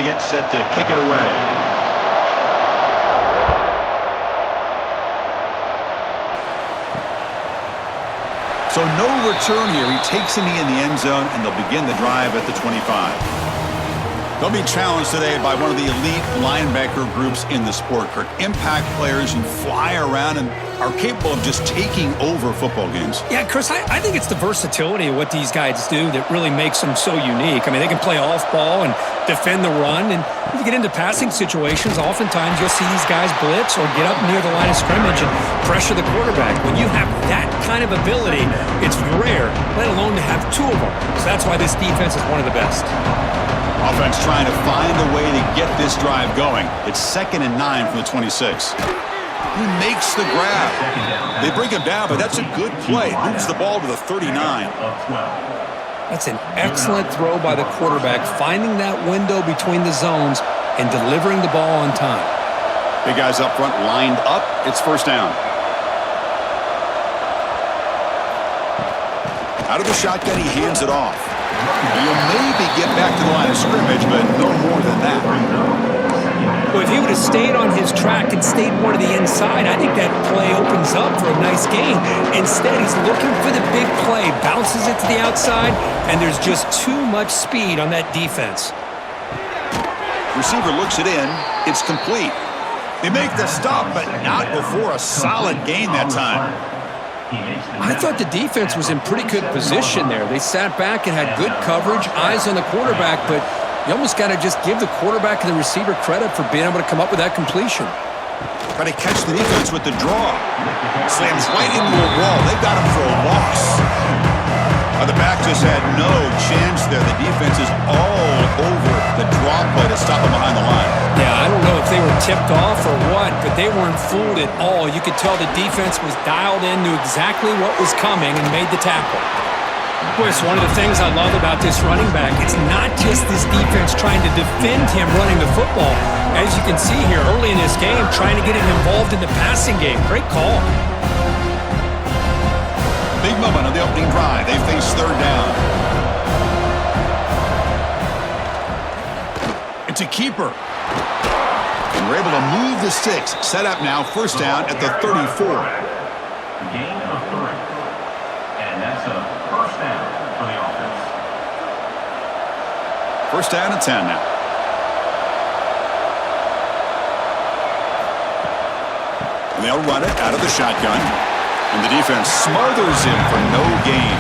getting it, set to kick it away. So no return here. He takes a knee in the end zone, and they'll begin the drive at the 25. They'll be challenged today by one of the elite linebacker groups in the sport, Kurt. Impact players who fly around and are capable of just taking over football games. Yeah, Chris, I think it's the versatility of what these guys do that really makes them so unique. I mean, they can play off ball and defend the run, and when you get into passing situations, oftentimes you'll see these guys blitz or get up near the line of scrimmage and pressure the quarterback. When you have that kind of ability, it's rare, let alone to have two of them. So that's why this defense is one of the best. Offense trying to find a way to get this drive going. It's 2nd and 9 from the 26. He makes the grab. They bring him down, but that's a good play. Moves the ball to the 39. That's an excellent throw by the quarterback, finding that window between the zones and delivering the ball on time. Big guys up front lined up. It's 1st down. Out of the shotgun, he hands it off. He'll maybe get back to the line of scrimmage, but no more than that. Well, if he would have stayed on his track and stayed more to the inside, I think that play opens up for a nice gain. Instead, he's looking for the big play, bounces it to the outside, and there's just too much speed on that defense. Receiver looks it in. It's complete. They make the stop, but not before a solid gain that time. I thought the defense was in pretty good position there. They sat back and had good coverage, eyes on the quarterback, but you almost got to just give the quarterback and the receiver credit for being able to come up with that completion. Try to catch the defense with the draw. Slams right into a wall. They got him for a loss. The back just had no chance there. The defense is all over the draw play to stop him behind the line. Yeah, I don't know if they were tipped off or what, but they weren't fooled at all. You could tell the defense was dialed in, knew exactly what was coming, and made the tackle. Chris, one of the things I love about this running back, it's not just this defense trying to defend him running the football. As you can see here early in this game, trying to get him involved in the passing game. Great call. Big moment on the opening drive. They face 3rd down. It's a keeper. And we're able to move the sticks. Set up now, 1st down at the 34. Gain of 3. And that's a 1st down for the offense. 1st down and 10 now. And they'll run it out of the shotgun. And the defense smothers him for no gain.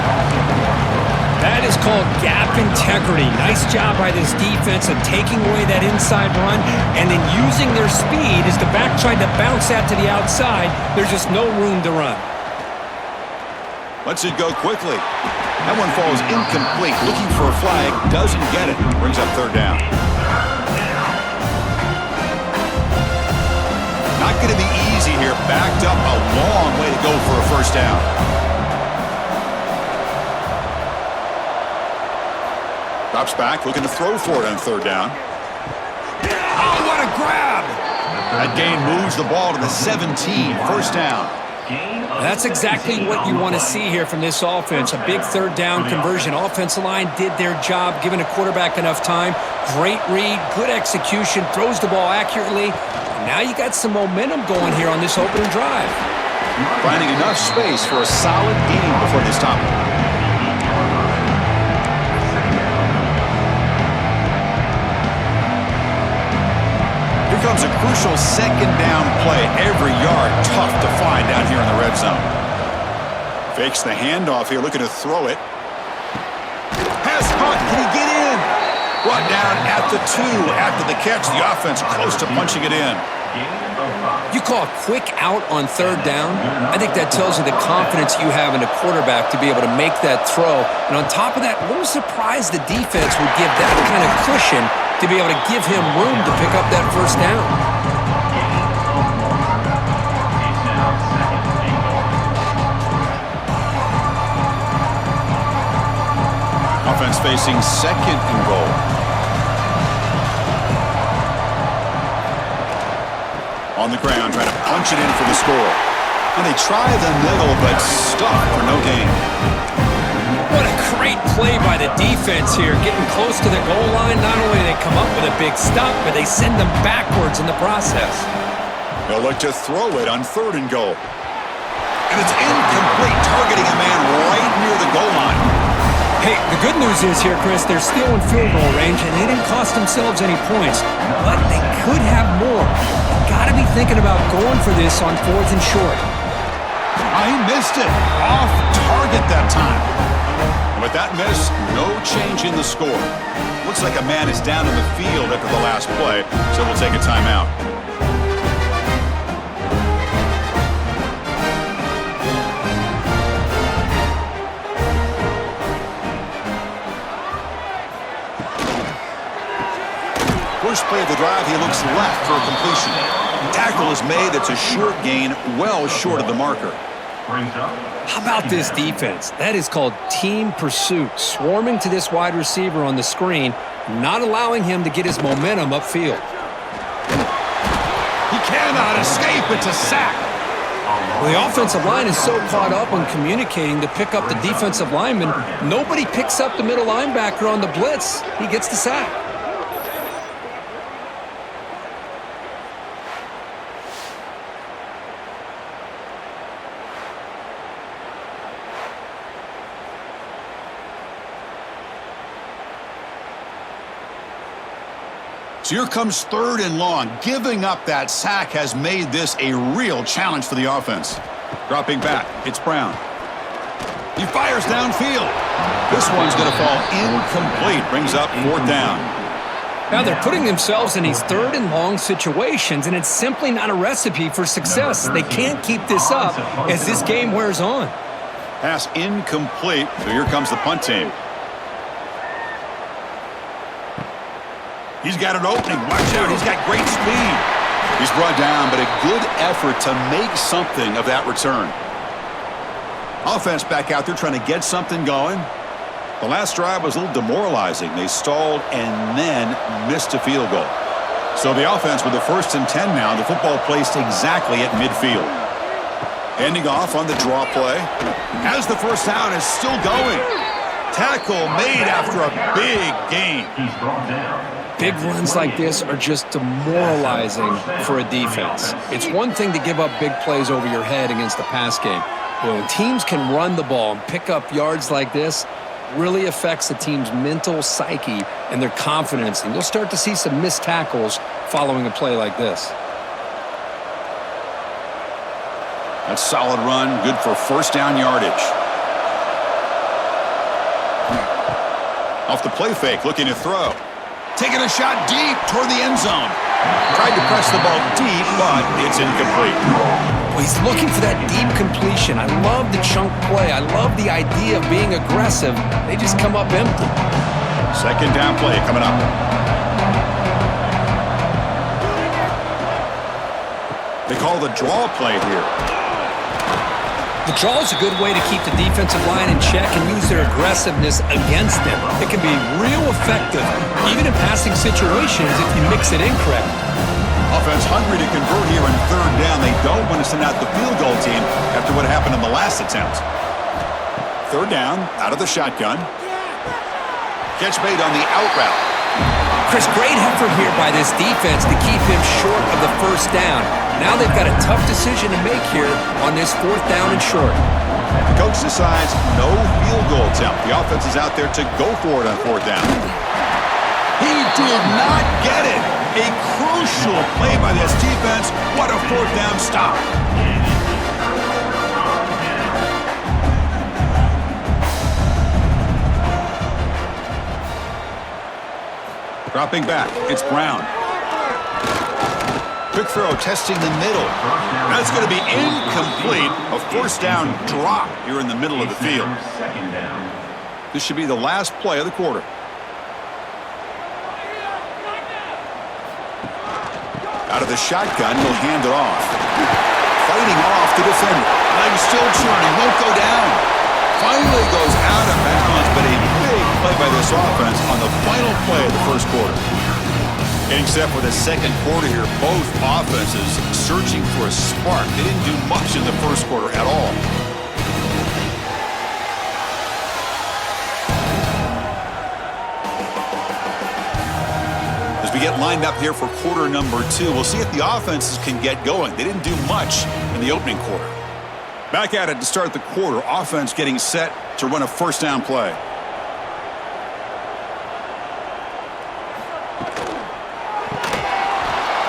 That is called gap integrity. Nice job by this defense of taking away that inside run and then using their speed as the back tried to bounce that to the outside. There's just no room to run. Lets it go quickly. That one falls incomplete. Looking for a flag. Doesn't get it. Brings up 3rd down. Not going to be easy here. Backed up a long way to go for a 1st down. Drops back, looking to throw for it on 3rd down. Oh, what a grab! That gain moves the ball to the 17. 1st down. That's exactly what you want to see here from this offense. A big 3rd down conversion. Offensive line did their job, giving a quarterback enough time. Great read, good execution, throws the ball accurately. Now you got some momentum going here on this opening drive. Finding enough space for a solid gain before they stop it. Here comes a crucial 2nd down play. Every yard tough to find down here in the red zone. Fakes the handoff here, looking to throw it. Pass caught. Can he get in? Brought down at the 2 after the catch. The offense close to punching it in. You call a quick out on 3rd down. I think that tells you the confidence you have in a quarterback to be able to make that throw. And on top of that, a little surprised the defense would give that kind of cushion to be able to give him room to pick up that 1st down. Offense facing 2nd and goal. On the ground, trying to punch it in for the score. And they try the middle, but stuck for no gain. What a great play by the defense here, getting close to the goal line. Not only do they come up with a big stop, but they send them backwards in the process. They'll look to throw it on 3rd and goal. And it's incomplete, targeting a man right near the goal line. Hey, the good news is here, Chris, they're still in field goal range, and they didn't cost themselves any points. But they could have more. You've got to be thinking about going for this on 4th and short. He missed it. Off target that time. And with that miss, no change in the score. Looks like a man is down in the field after the last play, so we'll take a timeout. First play of the drive, he looks left for a completion. Tackle is made. It's a short gain, well short of the marker. How about this defense? That is called team pursuit. Swarming to this wide receiver on the screen, not allowing him to get his momentum upfield. He cannot escape. It's a sack. Well, the offensive line is so caught up on communicating to pick up the defensive lineman, nobody picks up the middle linebacker on the blitz. He gets the sack. So here comes 3rd and long. Giving up that sack has made this a real challenge for the offense. Dropping back, it's Brown. He fires downfield. This one's going to fall incomplete. Brings up 4th down. Now they're putting themselves in these 3rd and long situations, and it's simply not a recipe for success. They can't keep this up as this game wears on. Pass incomplete. So here comes the punt team. He's got an opening. Watch out. He's got great speed. He's brought down, but a good effort to make something of that return. Offense back out there trying to get something going. The last drive was a little demoralizing. They stalled and then missed a field goal. So the offense with the 1st and 10 now. The football placed exactly at midfield. Handing off on the draw play. As the first down is still going. Tackle made after a big gain. He's brought down. Big runs like this are just demoralizing for a defense. It's one thing to give up big plays over your head against the pass game. But when teams can run the ball and pick up yards like this, really affects the team's mental psyche and their confidence. And you'll start to see some missed tackles following a play like this. That's a solid run, good for 1st down yardage. Off the play fake, looking to throw. Taking a shot deep toward the end zone. Tried to press the ball deep, but it's incomplete. Well, he's looking for that deep completion. I love the chunk play. I love the idea of being aggressive. They just come up empty. 2nd down play coming up. They call the draw play here. The draw is a good way to keep the defensive line in check and use their aggressiveness against them. It can be real effective, even in passing situations if you mix it in correctly. Offense hungry to convert here in 3rd down. They don't want to send out the field goal team after what happened in the last attempt. 3rd down, out of the shotgun. Catch made on the out route. Chris, great effort here by this defense to keep him short of the 1st down. Now they've got a tough decision to make here on this 4th down and short. The coach decides no field goal attempt. The offense is out there to go for it on 4th down. He did not get it. A crucial play by this defense. What a 4th down stop. Dropping back, it's Brown. Quick throw, testing the middle. That's going to be incomplete. A 1st down drop here in the middle of the field. This should be the last play of the quarter. Out of the shotgun, he'll hand it off. Fighting off the defender. Legs still churning, won't go down. Finally goes out of bounds, but a big play by this offense on the final play of the 1st quarter. Except for the 2nd quarter here, both offenses searching for a spark. They didn't do much in the 1st quarter at all. We get lined up here for quarter number 2. We'll see if the offenses can get going. They didn't do much in the opening quarter. Back at it to start the quarter. Offense getting set to run a first down play.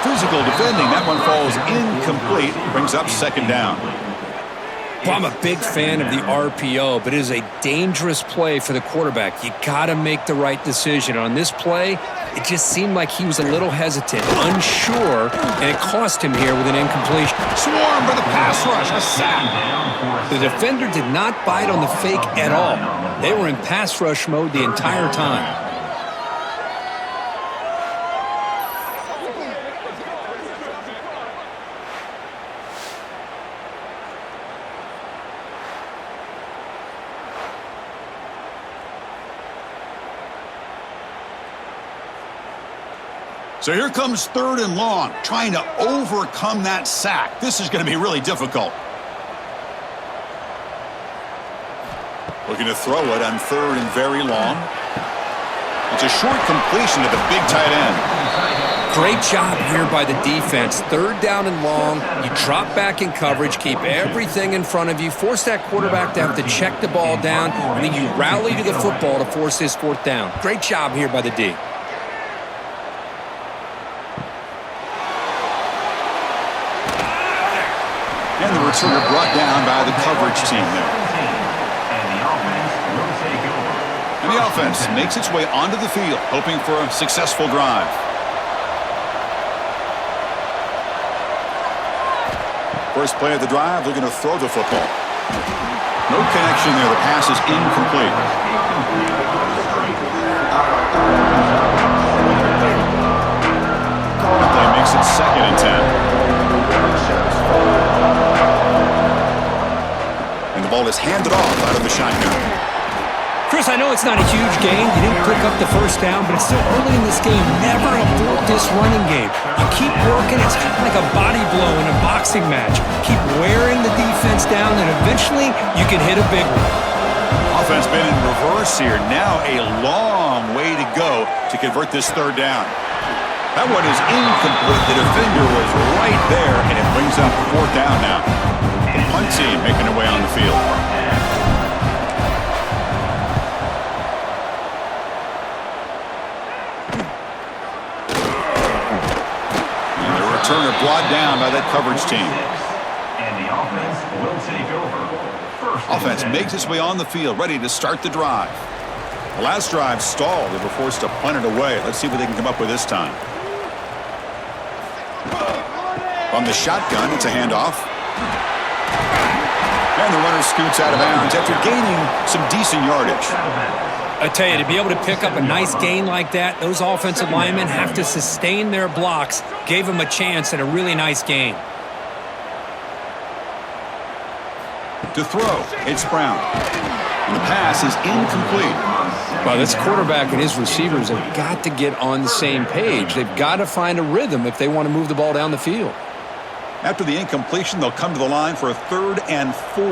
Physical defending. That one falls incomplete. Brings up second down. Well, I'm a big fan of the RPO, but it is a dangerous play for the quarterback. You got to make the right decision. On this play, it just seemed like he was a little hesitant, unsure, and it cost him here with an incompletion. Swarm for the pass rush. A sack. The defender did not bite on the fake at all. They were in pass rush mode the entire time. So here comes third and long, trying to overcome that sack. This is going to be really difficult. Looking to throw it on third and very long. It's a short completion to the big tight end. Great job here by the defense. Third down and long. You drop back in coverage, keep everything in front of you, force that quarterback to have to check the ball down, and then you rally to the football to force this fourth down. Great job here by the D. And the returner brought down by the coverage team there. And the offense makes its way onto the field, hoping for a successful drive. First play of the drive, looking to throw the football. No connection there. The pass is incomplete. The play makes it 2nd and 10. And the ball is handed off out of the shotgun. Chris, I know it's not a huge game. You didn't pick up the first down, but it's still early in this game. Never abort this running game. You keep working. It's kind of like a body blow in a boxing match. Keep wearing the defense down, and eventually you can hit a big one. Offense been in reverse here. Now a long way to go to convert this third down. That one is incomplete. The defender was right there, and it brings up fourth down now. The punt team making their way on the field. And the returner brought down by that coverage team. And the offense will take over. Offense makes its way on the field, ready to start the drive. The last drive stalled. They were forced to punt it away. Let's see what they can come up with this time. From the shotgun, it's a handoff. And the runner scoots out of bounds after gaining some decent yardage. I tell you, to be able to pick up a nice gain like that, those offensive linemen have to sustain their blocks. Gave them a chance at a really nice gain. To throw, it's Brown. And the pass is incomplete. Well, this quarterback and his receivers have got to get on the same page. They've got to find a rhythm if they want to move the ball down the field. After the incompletion, they'll come to the line for a 3rd and 4.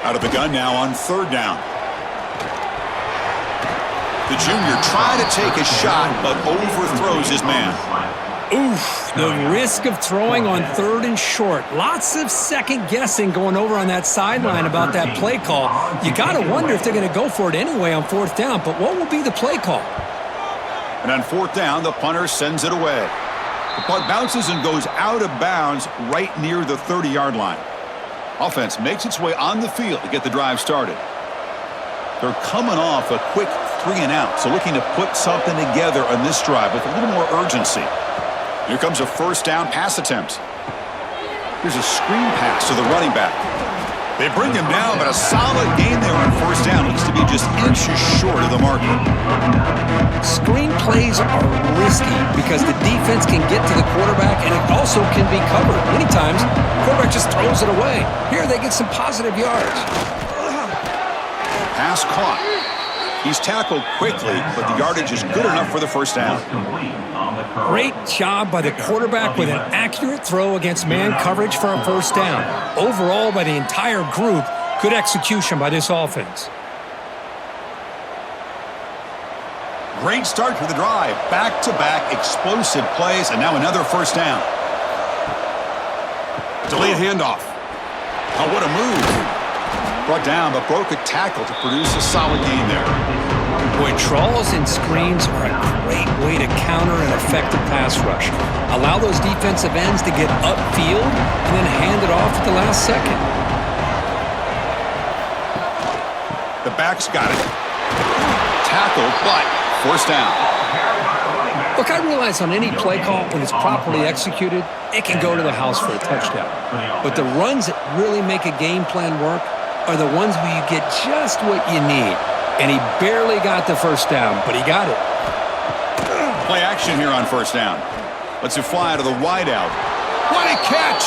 Out of the gun now on 3rd down. The junior tried to take a shot, but overthrows his man. Oof, the risk of throwing on 3rd and short. Lots of second guessing going over on that sideline about that play call. You got to wonder if they're going to go for it anyway on 4th down, but what will be the play call? And on 4th down, the punter sends it away. The punt bounces and goes out of bounds right near the 30-yard line. Offense makes its way on the field to get the drive started. They're coming off a quick 3 and out, so looking to put something together on this drive with a little more urgency. Here comes a 1st down pass attempt. Here's a screen pass to the running back. They bring him down, but a solid gain there on 1st down. Looks to be just inches short of the marker. Screen plays are risky because the defense can get to the quarterback and it also can be covered. Many times, the quarterback just throws it away. Here they get some positive yards. Pass caught. He's tackled quickly, but the yardage is good enough for the 1st down. Great job by the quarterback with an accurate throw against man coverage for a 1st down. Overall, by the entire group, good execution by this offense. Great start to the drive. Back-to-back explosive plays, and now another first down. Delayed handoff. Oh, what a move. Brought down, but broke a tackle to produce a solid gain there. Boy, trawls and screens are a great way to counter an effective pass rush. Allow those defensive ends to get upfield and then hand it off at the last second. The back's got it. Tackled, but first down. Look, I realize on any play call, when it's properly executed, it can go to the house for a touchdown. But the runs that really make a game plan work are the ones where you get just what you need. And he barely got the first down, but he got it. Play action here on first down. Lets it fly to the wideout. What a catch!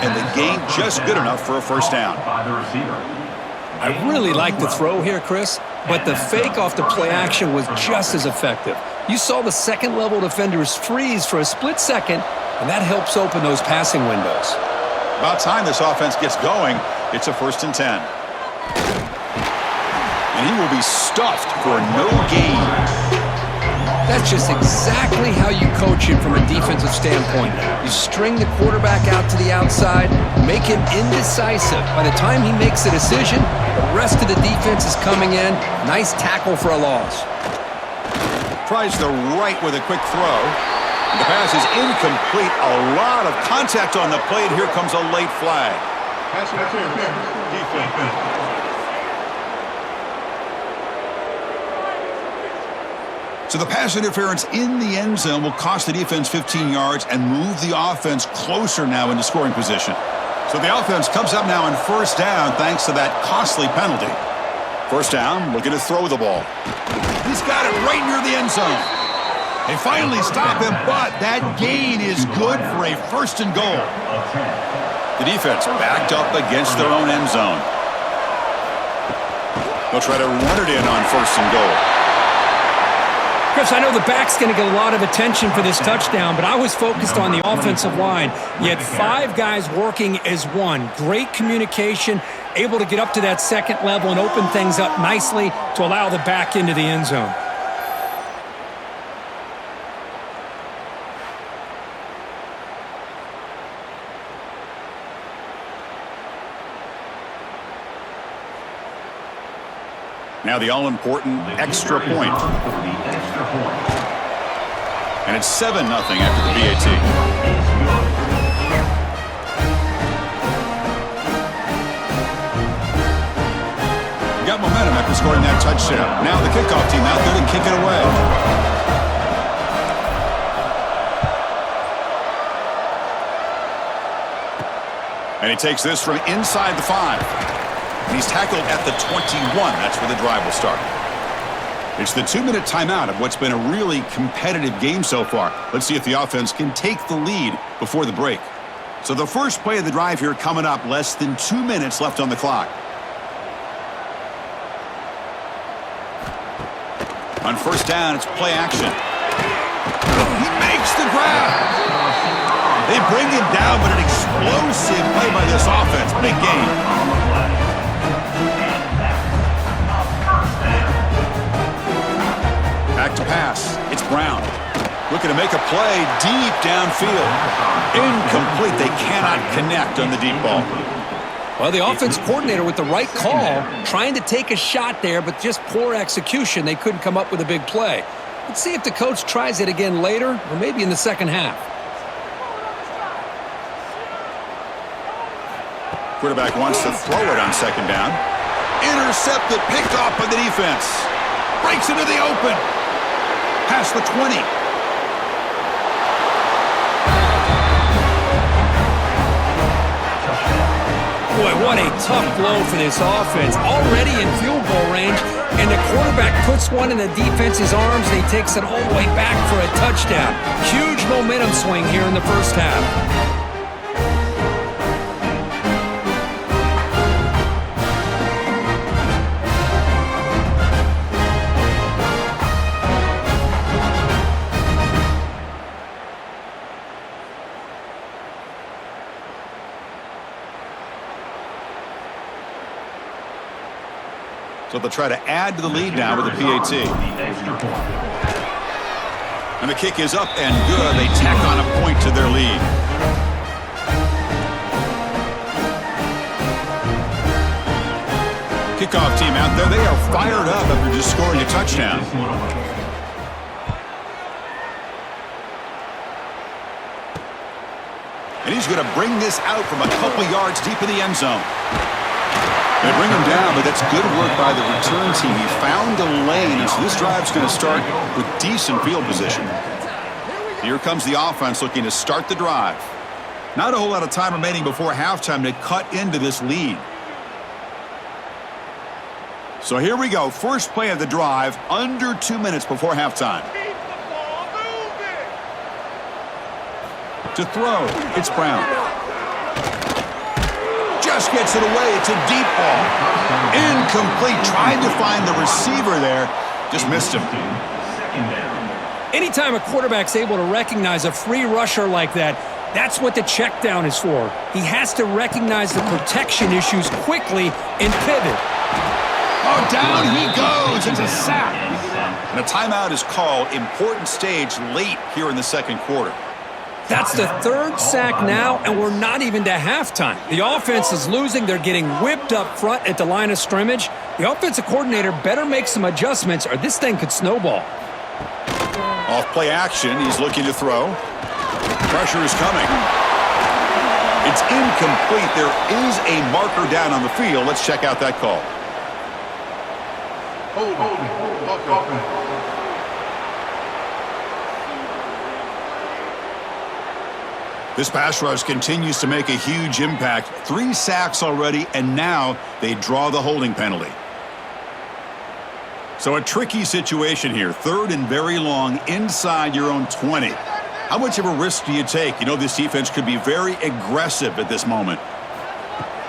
And the gain just good enough for a first down. I really like the throw here, Chris, but the fake off the play action was just as effective. You saw the second-level defenders freeze for a split second, and that helps open those passing windows. About time this offense gets going. It's a 1st and 10. And he will be stuffed for no gain. That's just exactly how you coach him from a defensive standpoint. You string the quarterback out to the outside, make him indecisive. By the time he makes a decision, the rest of the defense is coming in. Nice tackle for a loss. Tries the right with a quick throw. The pass is incomplete. A lot of contact on the play, and here comes a late flag. Pass interference. Defense. So the pass interference in the end zone will cost the defense 15 yards and move the offense closer now into scoring position. So the offense comes up now on first down thanks to that costly penalty. First down, looking to throw the ball. He's got it right near the end zone. They finally stop him, but that gain is good for a 1st and goal. The defense backed up against their own end zone. They'll try to run it in on 1st and goal. Chris, I know the back's going to get a lot of attention for this touchdown, but I was focused on the offensive line. You had 5 guys working as one. Great communication, able to get up to that second level and open things up nicely to allow the back into the end zone. Now the all-important extra point. And it's 7-0 after the BAT. Got momentum after scoring that touchdown. Now the kickoff team out there to kick it away. And he takes this from inside the 5. And he's tackled at the 21. That's where the drive will start. It's the 2-minute timeout of what's been a really competitive game so far. Let's see if the offense can take the lead before the break. So the first play of the drive here coming up, less than 2 minutes left on the clock. On first down, it's play action. He makes the grab. They bring him down, but an explosive play by this offense. Big game. Back to pass. It's Brown. Looking to make a play deep downfield. Incomplete. They cannot connect on the deep ball. Well, the offense coordinator with the right call, trying to take a shot there, but just poor execution. They couldn't come up with a big play. Let's see if the coach tries it again later, or maybe in the second half. Quarterback wants to throw it on second down. Intercepted, picked off by the defense. Breaks into the open. Past the 20. Boy, what a tough blow for this offense. Already in field goal range, and the quarterback puts one in the defense's arms, and he takes it all the way back for a touchdown. Huge momentum swing here in the first half. So they'll try to add to the lead now with the PAT. And the kick is up and good. They tack on a point to their lead. Kickoff team out there. They are fired up after just scoring a touchdown. And he's going to bring this out from a couple yards deep in the end zone. They bring him down, but that's good work by the return team. He found a lane, and so this drive's going to start with decent field position. Here comes the offense looking to start the drive. Not a whole lot of time remaining before halftime to cut into this lead. So here we go. First play of the drive, under 2 minutes before halftime. To throw, it's Brown. Just gets it away. It's a deep ball. Incomplete. Tried to find the receiver there. Just missed him. Anytime a quarterback's able to recognize a free rusher like that, that's what the check down is for. He has to recognize the protection issues quickly and pivot. Oh, down he goes. It's a sack. And a timeout is called. Important stage late here in the second quarter. That's the third sack now, and we're not even to halftime. The offense is losing. They're getting whipped up front at the line of scrimmage. The offensive coordinator better make some adjustments, or this thing could snowball. Off play action. He's looking to throw. Pressure is coming. It's incomplete. There is a marker down on the field. Let's check out that call. This pass rush continues to make a huge impact. 3 sacks already, and now they draw the holding penalty. So a tricky situation here. Third and very long inside your own 20. How much of a risk do you take? You know this defense could be very aggressive at this moment.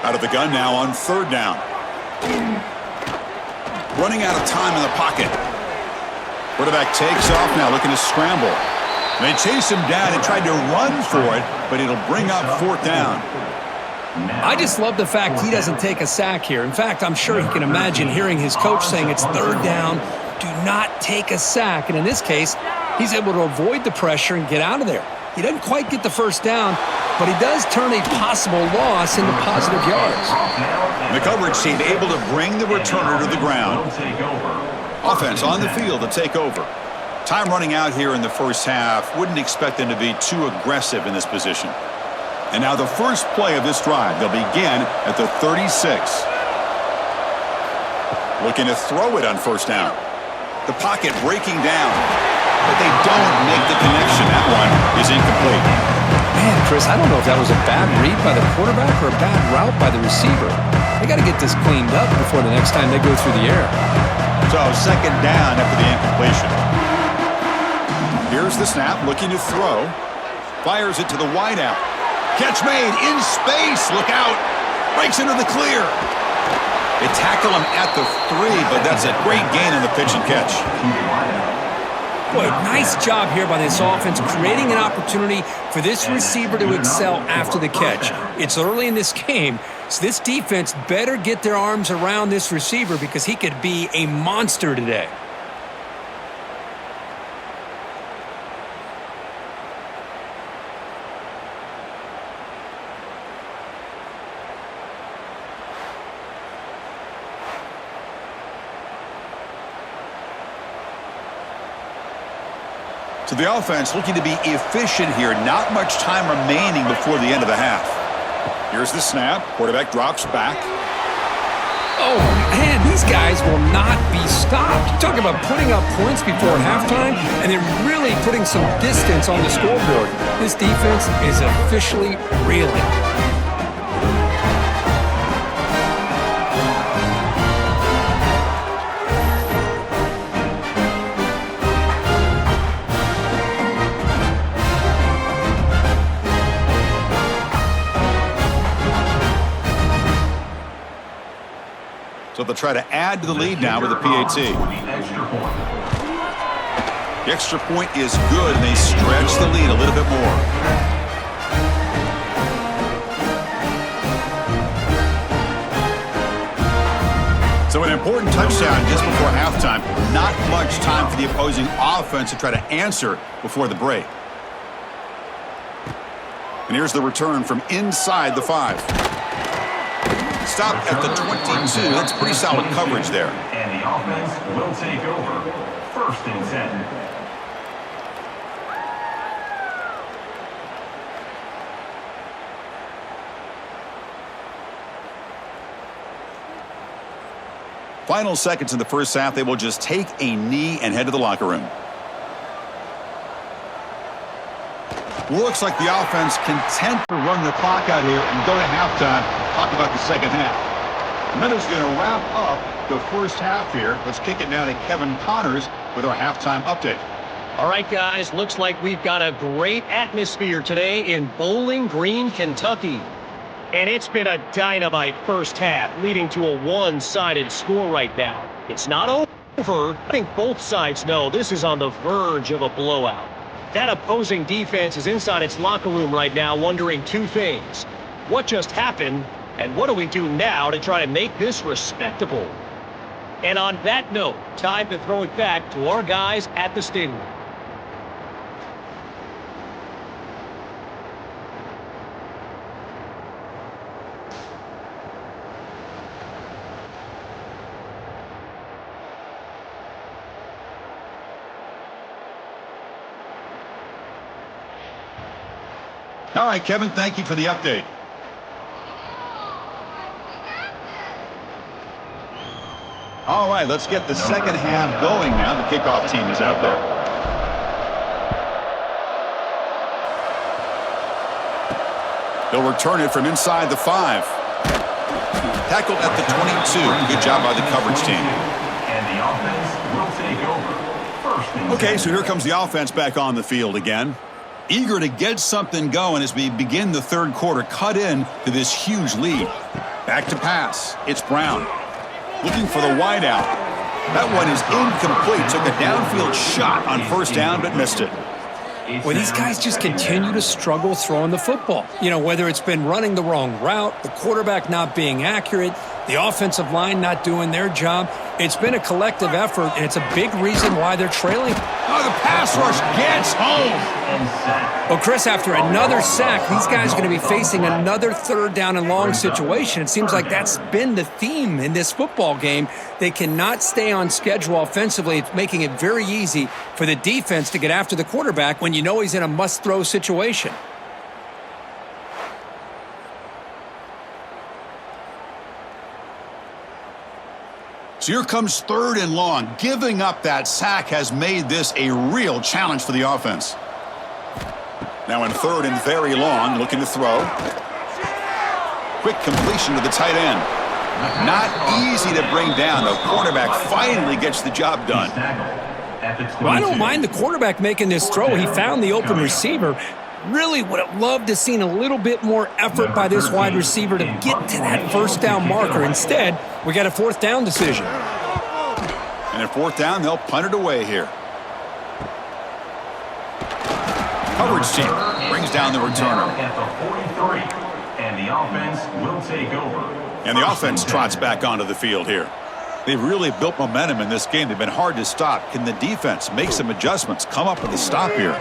Out of the gun now on third down. Running out of time in the pocket. Quarterback takes off now, looking to scramble. They chase him down and tried to run for it, but it'll bring up fourth down. I just love the fact he doesn't take a sack here. In fact, I'm sure he can imagine hearing his coach saying it's third down, do not take a sack. And in this case, he's able to avoid the pressure and get out of there. He doesn't quite get the first down, but he does turn a possible loss into positive yards. The coverage team able to bring the returner to the ground. Offense on the field to take over. Time running out here in the first half. Wouldn't expect them to be too aggressive in this position. And now the first play of this drive. They'll begin at the 36. Looking to throw it on first down. The pocket breaking down. But they don't make the connection. That one is incomplete. Man, Chris, I don't know if that was a bad read by the quarterback or a bad route by the receiver. They got to get this cleaned up before the next time they go through the air. So second down after the incompletion. Here's the snap, looking to throw. Fires it to the wideout. Catch made in space. Look out. Breaks into the clear. They tackle him at the 3, but that's a great gain on the pitch and catch. Boy, nice job here by this offense, creating an opportunity for this receiver to excel after the catch. It's early in this game, so this defense better get their arms around this receiver because he could be a monster today. So the offense looking to be efficient here. Not much time remaining before the end of the half. Here's the snap. Quarterback drops back. Oh, man, these guys will not be stopped. You talk about putting up points before halftime and then really putting some distance on the scoreboard. This defense is officially reeling. So they'll try to add to the lead now with the PAT. The extra point is good, and they stretch the lead a little bit more. So an important touchdown just before halftime. Not much time for the opposing offense to try to answer before the break. And here's the return from inside the 5. Stop at the 22. That's pretty solid coverage there. And the offense will take over. 1st and 10. Final seconds in the first half, they will just take a knee and head to the locker room. Looks like the offense content to run the clock out here and go to halftime. Talk about the second half. Minutes going to wrap up the first half here. Let's kick it now to Kevin Connors with our halftime update. All right, guys, looks like we've got a great atmosphere today in Bowling Green, Kentucky. And it's been a dynamite first half, leading to a one-sided score right now. It's not over. I think both sides know this is on the verge of a blowout. That opposing defense is inside its locker room right now wondering 2 things. What just happened, and what do we do now to try to make this respectable? And on that note, time to throw it back to our guys at the stadium. All right, Kevin, thank you for the update. All right, let's get the second half going now. The kickoff team is out there. They'll return it from inside the 5. Tackled at the 22. Good job by the coverage team. And the offense will take over. 1st and 10. Okay, so here comes the offense back on the field again. Eager to get something going as we begin the third quarter. Cut in to this huge lead. Back to pass. It's Brown. Looking for the wideout. That one is incomplete. Took a downfield shot on first down, but missed it. Well, these guys just continue to struggle throwing the football. You know, whether it's been running the wrong route, the quarterback not being accurate, the offensive line not doing their job. It's been a collective effort, and it's a big reason why they're trailing. Oh, the pass rush gets home. Well, Chris, after another sack, these guys are going to be facing another 3rd down and long situation. It seems like that's been the theme in this football game. They cannot stay on schedule offensively. It's making it very easy for the defense to get after the quarterback when you know he's in a must-throw situation. So here comes 3rd and long. Giving up that sack has made this a real challenge for the offense. Now in 3rd and very long, looking to throw. Quick completion to the tight end. Not easy to bring down. The quarterback finally gets the job done. Well, I don't mind the quarterback making this throw. He found the open receiver. Really would have loved to have seen a little bit more effort by this wide receiver to get to that first down marker. Instead, we got a 4th down decision. And at 4th down, they'll punt it away here. Coverage team brings down the returner. At the 43, and the offense will take over. And the offense trots back onto the field here. They've really built momentum in this game. They've been hard to stop. Can the defense make some adjustments, come up with a stop here?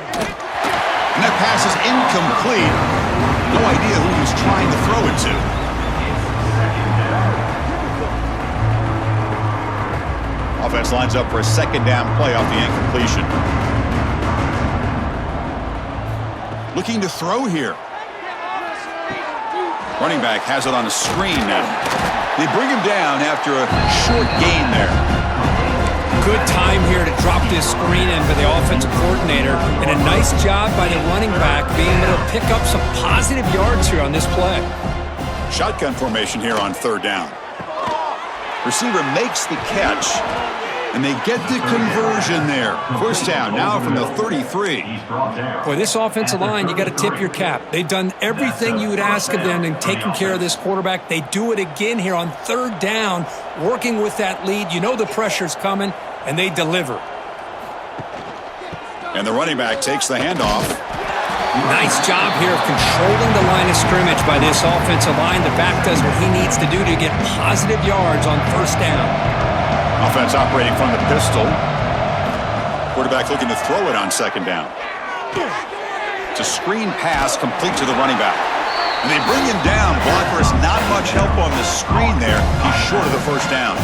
And that pass is incomplete. No idea who he's trying to throw it to. Offense lines up for a 2nd down play off the incompletion. Looking to throw here. Running back has it on a screen now. They bring him down after a short gain there. Good time here to drop this screen in for the offensive coordinator, and a nice job by the running back being able to pick up some positive yards here on this play. Shotgun formation here on 3rd down. Receiver makes the catch, and they get the conversion there. 1st down now from the 33. Boy, this offensive line, you got to tip your cap. They've done everything you would ask of them in taking care of this quarterback. They do it again here on 3rd down, working with that lead. You know the pressure's coming, and they deliver. And the running back takes the handoff. Nice job here of controlling the line of scrimmage by this offensive line. The back does what he needs to do to get positive yards on 1st down. Offense operating from the pistol. Quarterback looking to throw it on second down. It's a screen pass complete to the running back. And they bring him down. Blocker has not much help on the screen there. He's short of the first down.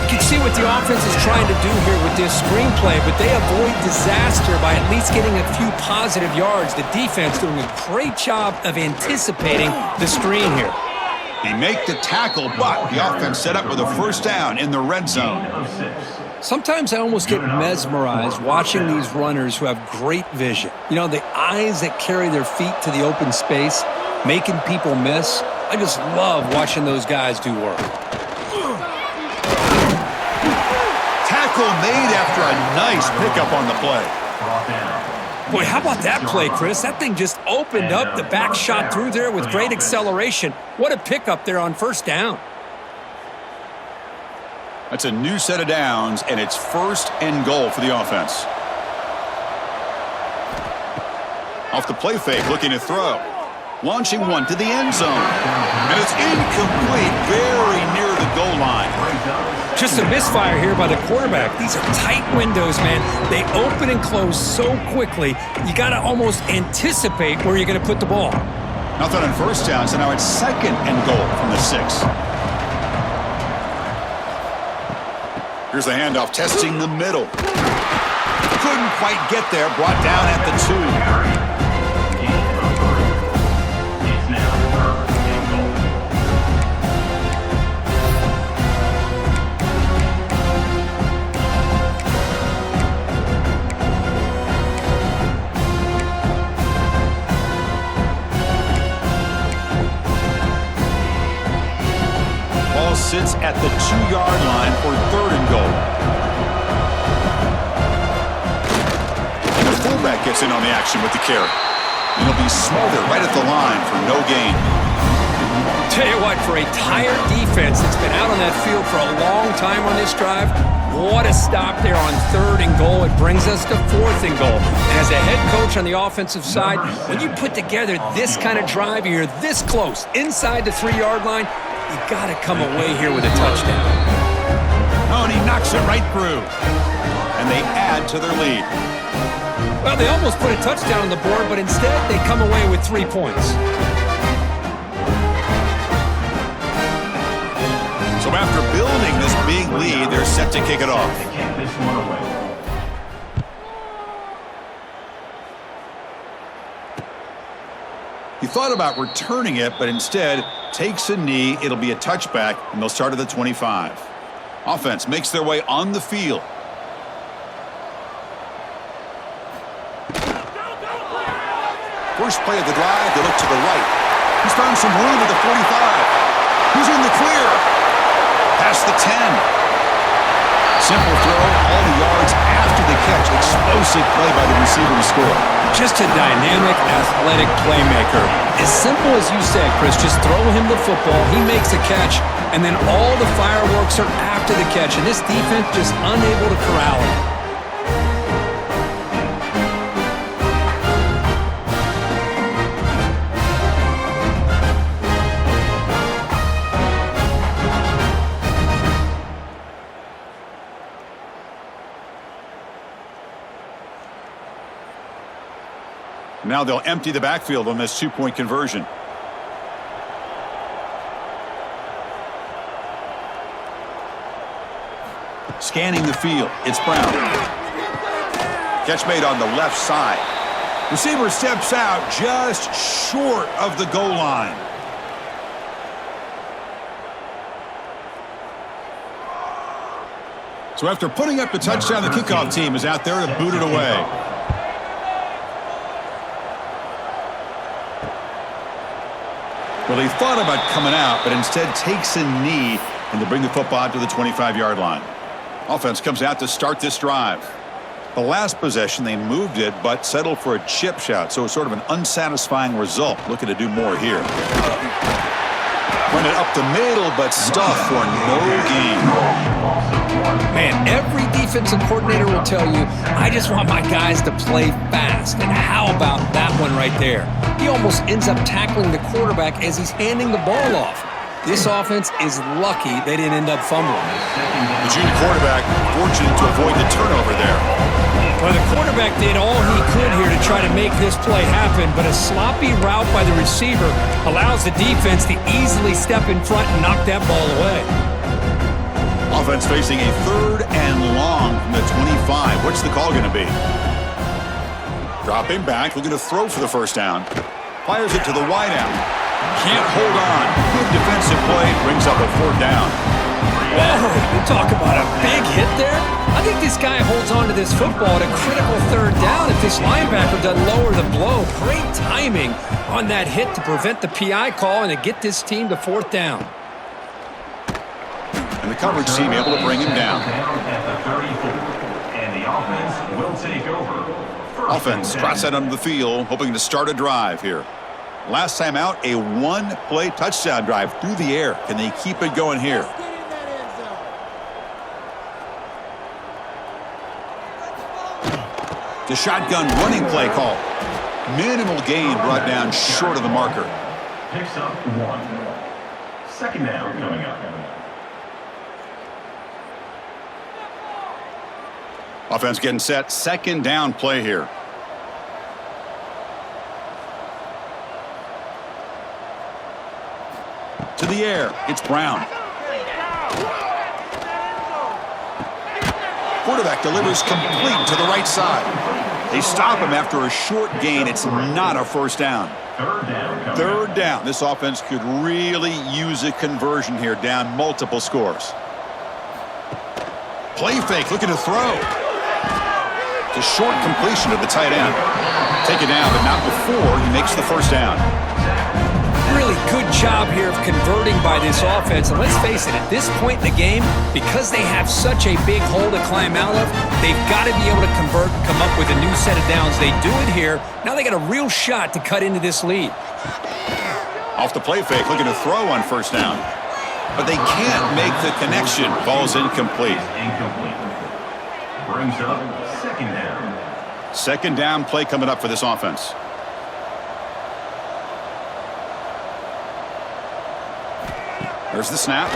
You can see what the offense is trying to do here with this screenplay, but they avoid disaster by at least getting a few positive yards. The defense doing a great job of anticipating the screen here. They make the tackle, but the offense set up with a first down in the red zone. Sometimes I almost get mesmerized watching these runners who have great vision. You know, the eyes that carry their feet to the open space, making people miss. I just love watching those guys do work. Tackle made after a nice pickup on the play. Boy, how about that play, Chris? That thing just opened up. The back shot through there with great acceleration. What a pickup there on first down. That's a new set of downs, and it's first and goal for the offense. Off the play fake, looking to throw. Launching one to the end zone. And it's incomplete, very near the goal line. Just a misfire here by the quarterback. These are tight windows, man. They open and close so quickly, you got to almost anticipate where you're going to put the ball. Nothing on first down, so now it's second and goal from the 6. Here's the handoff, testing the middle. Couldn't quite get there, brought down at the 2. Sits at the 2-yard line for third and goal. And the fullback gets in on the action with the carry. And he'll be smothered right at the line for no gain. Tell you what, for a tired defense that's been out on that field for a long time on this drive, what a stop there on third and goal. It brings us to fourth and goal. And as a head coach on the offensive side, when you put together this kind of drive, you're this close, inside the 3-yard line, you got to come away here with a touchdown. Oh, and he knocks it right through. And they add to their lead. Well, they almost put a touchdown on the board, but instead they come away with 3 points. So after building this big lead, they're set to kick it off. He thought about returning it, but instead takes a knee. It'll be a touchback, and they'll start at the 25. Offense makes their way on the field. First play of the drive, they look to the right. He's found some room at the 45. He's in the clear. Past the 10. Simple throw, all the yards after the catch. Explosive play by the receiver to score. Just a dynamic, athletic playmaker. As simple as you said, Chris, just throw him the football, he makes a catch, and then all the fireworks are after the catch, and this defense just unable to corral him. Now they'll empty the backfield on this 2-point conversion. Scanning the field, it's Brown. Catch made on the left side. Receiver steps out just short of the goal line. So after putting up the touchdown, the kickoff team is out there to boot it away. Well, he thought about coming out, but instead takes a knee and to bring the football out to the 25-yard line. Offense comes out to start this drive. The last possession, they moved it, but settled for a chip shot, so it's sort of an unsatisfying result. Looking to do more here. Run it up the middle, but stuffed for no gain. Man, every defensive coordinator will tell you, I just want my guys to play fast. And how about that one right there? He almost ends up tackling the quarterback as he's handing the ball off. This offense is lucky they didn't end up fumbling. The junior quarterback fortunate to avoid the turnover there. Well, the quarterback did all he could here to try to make this play happen, but a sloppy route by the receiver allows the defense to easily step in front and knock that ball away. Offense facing a 3rd and long from the 25. What's the call going to be? Dropping back, looking to throw for the first down. Fires it to the wideout. Can't hold on. Good defensive play. Brings up a 4th down. Whoa, you talk about a big hit there. I think this guy holds on to this football at a critical 3rd down if this linebacker doesn't lower the blow. Great timing on that hit to prevent the PI call and to get this team to 4th down. And the coverage team able to bring him down. At the 34. And the offense will take over. Offense trots out onto the field, hoping to start a drive here. Last time out, a 1-play touchdown drive through the air. Can they keep it going here? The shotgun running play call. Minimal gain brought down short of the marker. Picks up 1. 2nd down coming up. Offense getting set. 2nd down play here. To the air. It's Brown. Quarterback delivers complete to the right side. They stop him after a short gain. It's not a 1st down. 3rd down. 3rd down. This offense could really use a conversion here, down multiple scores. Play fake, looking to throw. It's a short completion to the tight end. Take it down, but not before he makes the 1st down. Really good job here of converting by this offense. And let's face it, at this point in the game, because they have such a big hole to climb out of, they've got to be able to convert and come up with a new set of downs. They do it here. Now they got a real shot to cut into this lead. Off the play fake, looking to throw on 1st down. But they can't make the connection. Ball's incomplete. Incomplete. Brings up 2nd down. 2nd down play coming up for this offense. There's the snap.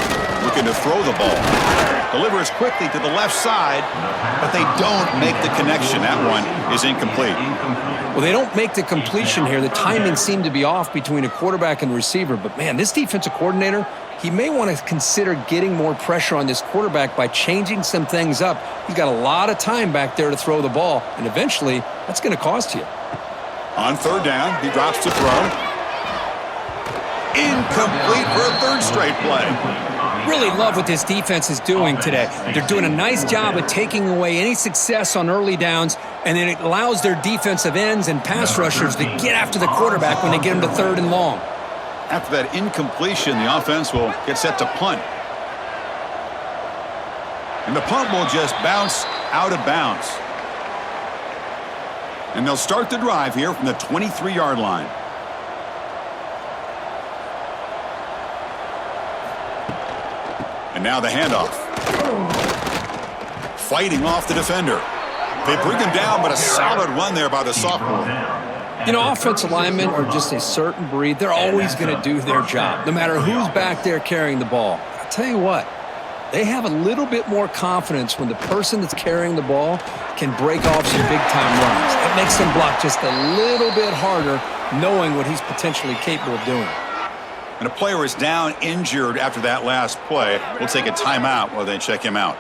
Looking to throw the ball. Delivers quickly to the left side, but they don't make the connection. That one is incomplete. Well, they don't make the completion here. The timing seemed to be off between a quarterback and receiver. But, man, this defensive coordinator, he may want to consider getting more pressure on this quarterback by changing some things up. He's got a lot of time back there to throw the ball, and eventually that's going to cost you. On 3rd down, he drops to throw. Incomplete for a 3rd straight play. Really love what this defense is doing today. They're doing a nice job of taking away any success on early downs, and then it allows their defensive ends and pass rushers to get after the quarterback when they get him to 3rd and long. After that incompletion, the offense will get set to punt. And the punt will just bounce out of bounds. And they'll start the drive here from the 23-yard line. And now the handoff. Fighting off the defender. They bring him down, but a solid run there by the sophomore. You know, offensive linemen are just a certain breed. They're always going to do their job, no matter who's back there carrying the ball. I'll tell you what, they have a little bit more confidence when the person that's carrying the ball can break off some big-time runs. It makes them block just a little bit harder, knowing what he's potentially capable of doing. And a player is down injured after that last play. We'll take a timeout while they check him out.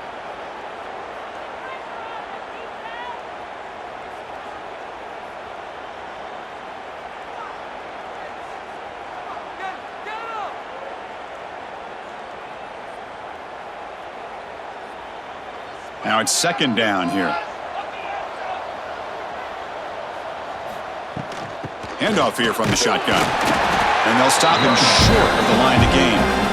Now it's 2nd down here. Handoff here from the shotgun. And they'll stop him short of the line to gain.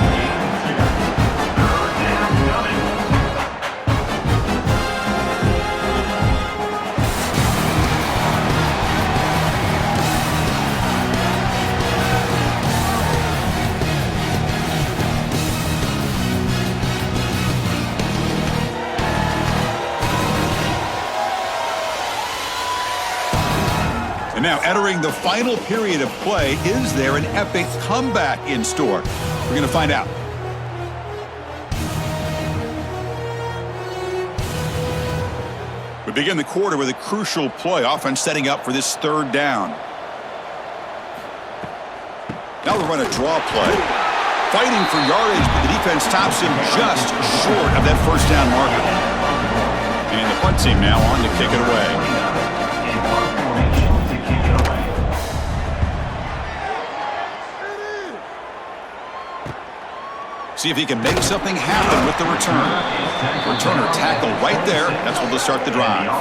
And now entering the final period of play, is there an epic comeback in store? We're going to find out. We begin the quarter with a crucial play, offense setting up for this third down. Now we'll run a draw play. Fighting for yardage, but the defense stops him just short of that first down marker. And the punt team now on to kick it away. See if he can make something happen with the return. Returner tackled right there. That's what will start the drive.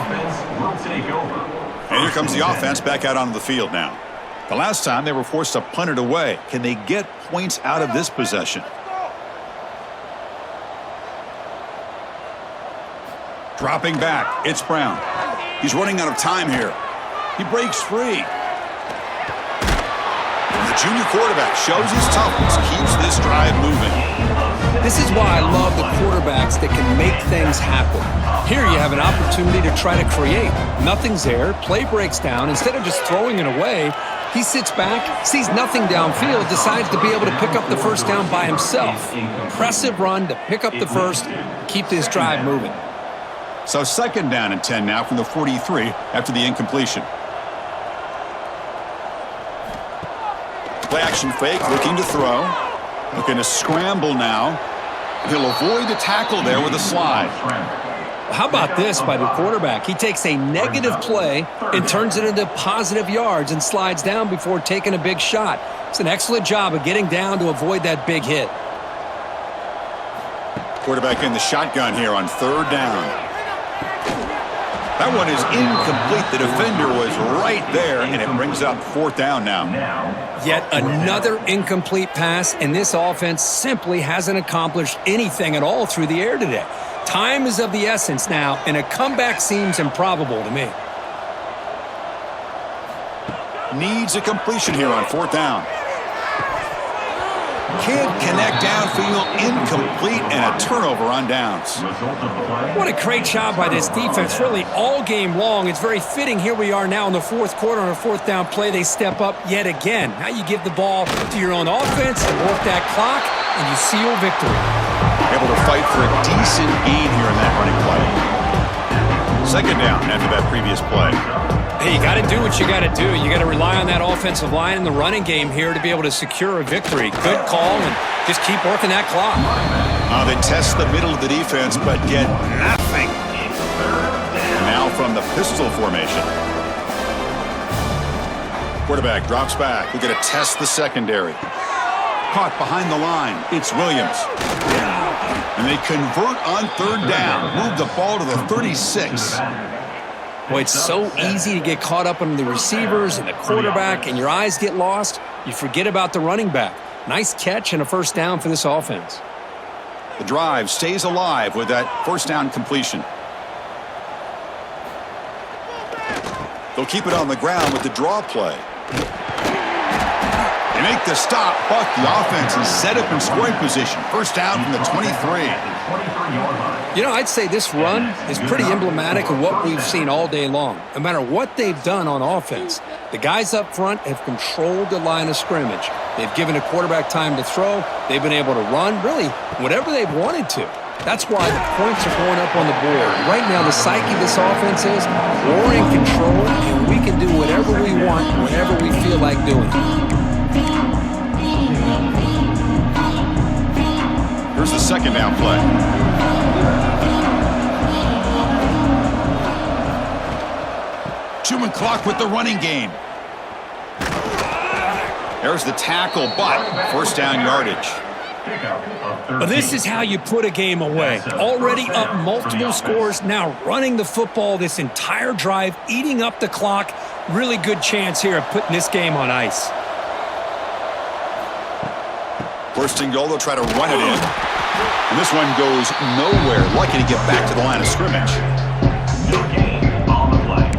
And here comes the offense back out onto the field now. The last time they were forced to punt it away. Can they get points out of this possession? Dropping back. It's Brown. He's running out of time here. He breaks free. The junior quarterback shows his toughness, keeps this drive moving. This is why I love the quarterbacks that can make things happen. Here you have an opportunity to try to create. Nothing's there. Play breaks down. Instead of just throwing it away, he sits back, sees nothing downfield, decides to be able to pick up the first down by himself. Impressive run to pick up the first, keep this drive moving. So second down and 10 now from the 43 after the incompletion. Play action fake, looking to throw. Looking to scramble now. He'll avoid the tackle there with a slide. How about this by the quarterback? He takes a negative play and turns it into positive yards and slides down before taking a big shot. It's an excellent job of getting down to avoid that big hit. Quarterback in the shotgun here on third down. That one is incomplete. The defender was right there, and it brings up fourth down now. Yet another incomplete pass, and this offense simply hasn't accomplished anything at all through the air today. Time is of the essence now, and a comeback seems improbable to me. Needs a completion here on fourth down. Can't connect downfield, incomplete, and a turnover on downs. What a great job by this defense, really all game long. It's very fitting. Here we are now in the fourth quarter on a fourth down play. They step up yet again. Now you give the ball to your own offense and work that clock, and you seal victory. Able to fight for a decent gain here in that running play. Second down after that previous play. Hey, you got to do what you got to do. You got to rely on that offensive line in the running game here to be able to secure a victory. Good call, and just keep working that clock. They test the middle of the defense, but get nothing. And now from the pistol formation. Quarterback drops back. We're going to test the secondary. Caught behind the line. It's Williams. And they convert on third down. Move the ball to the 36. Boy, it's so easy to get caught up on the receivers and the quarterback, and your eyes get lost. You forget about the running back. Nice catch and a first down for this offense. The drive stays alive with that first down completion. They'll keep it on the ground with the draw play. They make the stop, but the offense is set up in scoring position. First down from the 23. You know, I'd say this run is pretty emblematic of what we've seen all day long. No matter what they've done on offense, the guys up front have controlled the line of scrimmage. They've given a quarterback time to throw. They've been able to run, really, whatever they've wanted to. That's why the points are going up on the board. Right now, the psyche of this offense is we're in control, and we can do whatever we want whenever we feel like doing it. Here's the second down play. Chewing clock with the running game. There's the tackle, but first down yardage. Well, this is how you put a game away. Already up multiple scores, now running the football this entire drive, eating up the clock. Really good chance here of putting this game on ice. First and goal, they'll try to run it in. And this one goes nowhere. Lucky to get back to the line of scrimmage. No gain on the play.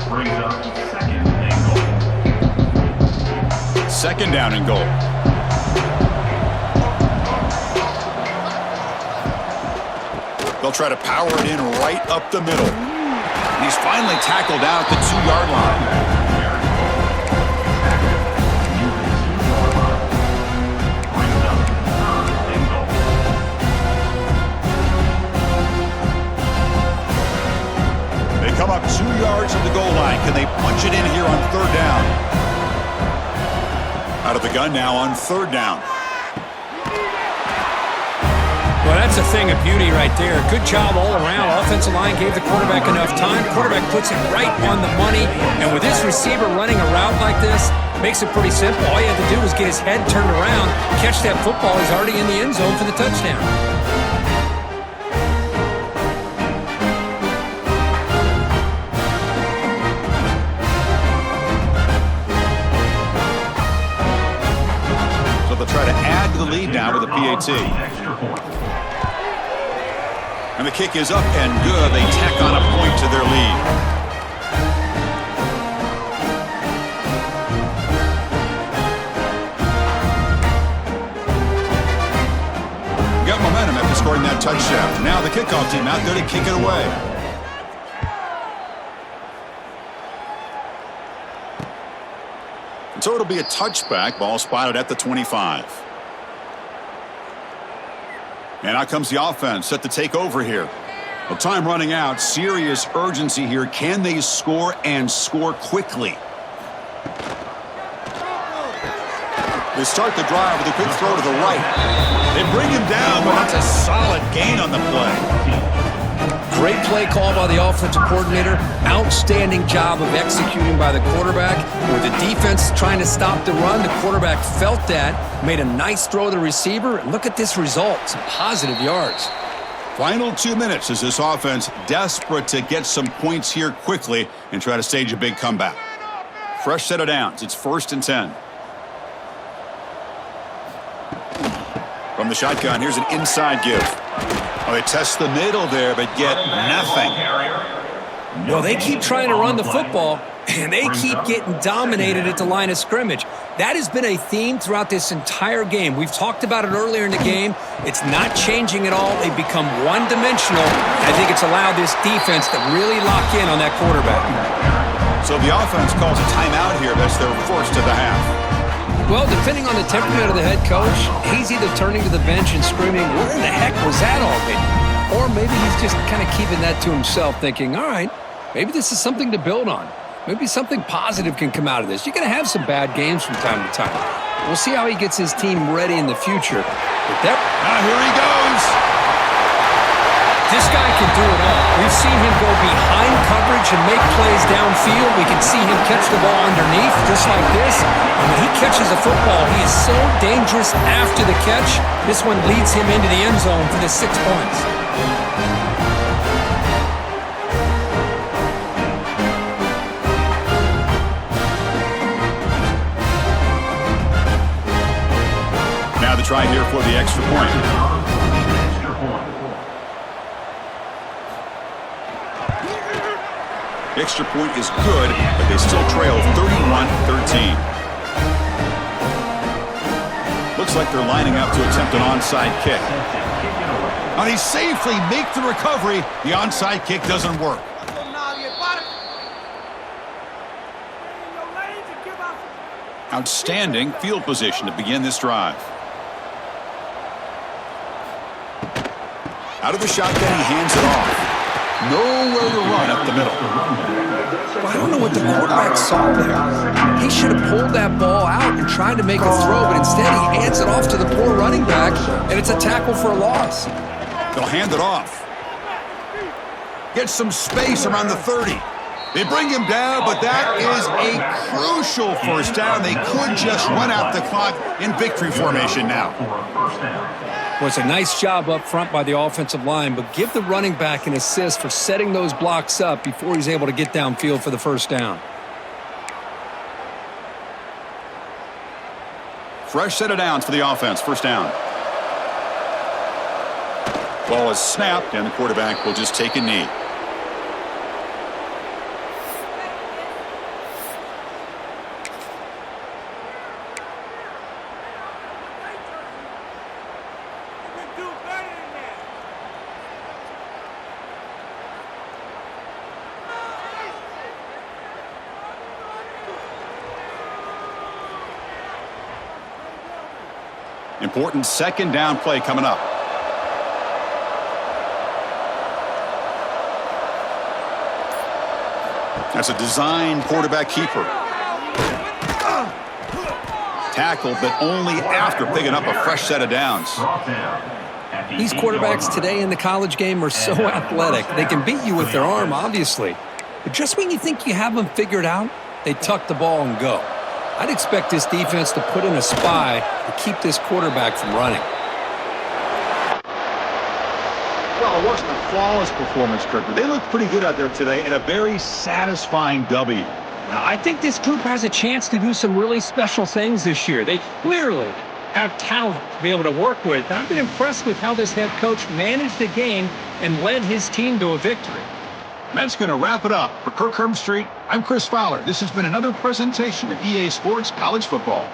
Brings up second and goal. Second down and goal. They'll try to power it in right up the middle. And he's finally tackled out at the 2-yard line. come up 2 yards from the goal line. Can they punch it in here on third down? Out of the gun now on third down. Well, that's a thing of beauty right there. Good job all around. Offensive line gave the quarterback enough time. Quarterback puts it right on the money. And with this receiver running a route like this, makes it pretty simple. All you have to do is get his head turned around, catch that football. He's already in the end zone for the touchdown. So they'll try to add to the lead now with a PAT. And the kick is up and good. They tack on a point to their lead. Got momentum after scoring that touchdown. Now the kickoff team out there to kick it away. And so it'll be a touchback. Ball spotted at the 25. And out comes the offense, set to take over here. Well, time running out. Serious urgency here. Can they score and score quickly? They start the drive with a quick throw to the right. They bring him down, but that's a solid gain on the play. Great play call by the offensive coordinator. Outstanding job of executing by the quarterback. With the defense trying to stop the run, the quarterback felt that, made a nice throw to the receiver, and look at this result. Some positive yards. Final 2 minutes as this offense desperate to get some points here quickly and try to stage a big comeback. Fresh set of downs. It's 1st and 10. From the shotgun, here's an inside give. Oh, they test the middle there, but get nothing. Well, they keep trying to run the football, and they keep getting dominated at the line of scrimmage. That has been a theme throughout this entire game. We've talked about it earlier in the game. It's not changing at all. They've become one-dimensional. I think it's allowed this defense to really lock in on that quarterback. So the offense calls a timeout here. That's their first of the half. Well, depending on the temperament of the head coach, he's either turning to the bench and screaming, where the heck was that already? Or maybe he's just kind of keeping that to himself, thinking, all right, maybe this is something to build on. Maybe something positive can come out of this. You're going to have some bad games from time to time. We'll see how he gets his team ready in the future. But that... Here he goes. This guy can do it all. We've seen him go behind coverage and make plays downfield. We can see him catch the ball underneath, just like this. And when he catches a football, he is so dangerous after the catch. This one leads him into the end zone for the 6 points. Now the try here for the extra point. The extra point is good, but they still trail 31-13. Looks like they're lining up to attempt an onside kick. Now they safely make the recovery. The onside kick doesn't work. Outstanding field position to begin this drive. Out of the shotgun, he hands it off. Nowhere to run up the middle. Well, I don't know what the quarterback saw there. He should have pulled that ball out and tried to make a throw, but instead he hands it off to the poor running back, and it's a tackle for a loss. They'll hand it off. Get some space around the 30. They bring him down, but that is a crucial first down. They could just run out the clock in victory formation now. Well, it's a nice job up front by the offensive line, but give the running back an assist for setting those blocks up before he's able to get downfield for the first down. Fresh set of downs for the offense. First down. Ball is snapped, and the quarterback will just take a knee. Important second down play coming up. That's a designed quarterback keeper. Tackle, but only after picking up a fresh set of downs. These quarterbacks today in the college game are so athletic. They can beat you with their arm, obviously. But just when you think you have them figured out, they tuck the ball and go. I'd expect this defense to put in a spy to keep this quarterback from running. Well, it wasn't a flawless performance, Kirk, but they looked pretty good out there today in a very satisfying W. Now, I think this group has a chance to do some really special things this year. They clearly have talent to be able to work with. I've been impressed with how this head coach managed the game and led his team to a victory. That's going to wrap it up. For Kirk Herbstreit, I'm Chris Fowler. This has been another presentation of EA Sports College Football.